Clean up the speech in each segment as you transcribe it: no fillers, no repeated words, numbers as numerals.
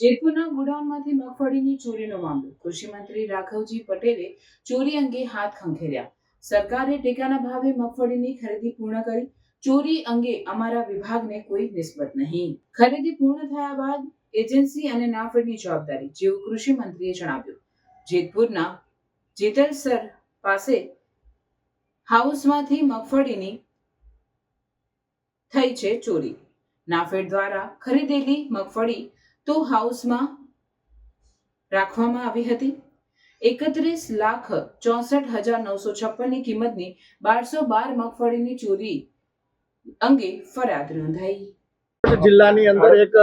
જેતપુરના ગોડાઉનમાંથી મગફળીની ચોરીનો મામલો. કૃષિ મંત્રી રાઘવજી પટેલે ચોરી અંગે હાથ ખંખેર્યા. સરકારે ટેકાના ભાવે મગફળીની ખરીદી પૂર્ણ કરી. ચોરી અંગે અમારા વિભાગને કોઈ નિસ્બત નહીં. ખરીદી પૂર્ણ થયા બાદ એજન્સી અને નાફેડની જવાબદારી, જેવું કૃષિ મંત્રીએ જણાવ્યું. જેતપુરના જેતલસર પાસે હાઉસમાંથી મગફળીની થઈ છે ચોરી. નાફેડ દ્વારા ખરીદેલી મગફળી તો હાઉસમાં રાખવામાં આવી હતી. 31,64,956 ની કિંમતની 1212 મગફળીની ચોરી અંગે ફરિયાદ નોંધાઈ. જિલ્લાની અંદર એક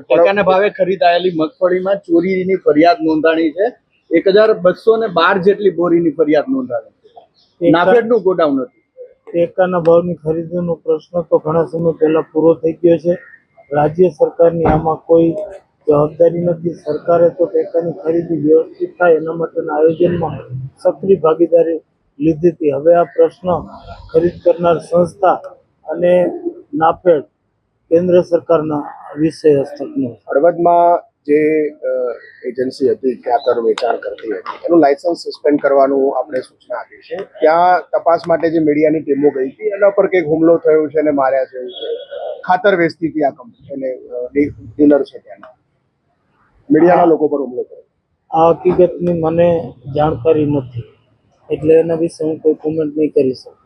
ટેકાના ભાવે ખરીદાયેલી મગફળીમાં ચોરીની ફરિયાદ નોંધાણી છે. 1212 જેટલી બોરીની ફરિયાદ નોંધાણી છે. નાફેડનું ગોડાઉન હતું. ટેકાના ભાવની ખરીદીનો પ્રશ્ન તો ઘણા સમય પહેલા પૂરો થઈ ગયો છે. રાજ્ય સરકારની આમાં કોઈ જવાબદારી નથી. સરકારે તો ટેકાની ખરીદી વ્યવસ્થિત થાય એના માટેના આયોજનમાં સક્રિય ભાગીદારી લીધી હતી. હવે આ પ્રશ્ન ખરીદ કરનાર સંસ્થા અને નાફેડ કેન્દ્ર સરકારના વિષય હસ્તકનો. હળવદમાં જે એજન્સી હતી ખાતર વેચાણ કરતી હતી એનું લાયસન્સ સસ્પેન્ડ કરવાનું આપણે સૂચના આપી છે. ત્યાં તપાસ માટે જે મીડિયાની ટીમો ગઈ હતી એના પર કંઈક હુમલો થયો છે અને માર્યા છે. ખાતર વેચતી હતી આ કંપની અને ડીલર છે ત્યાંના. મીડિયાના લોકો પર હુમલો થયો. આ હકીકતની મને જાણકારી નથી, એટલે એના વિશે હું કોઈ કોમેન્ટ નહીં કરી શકું.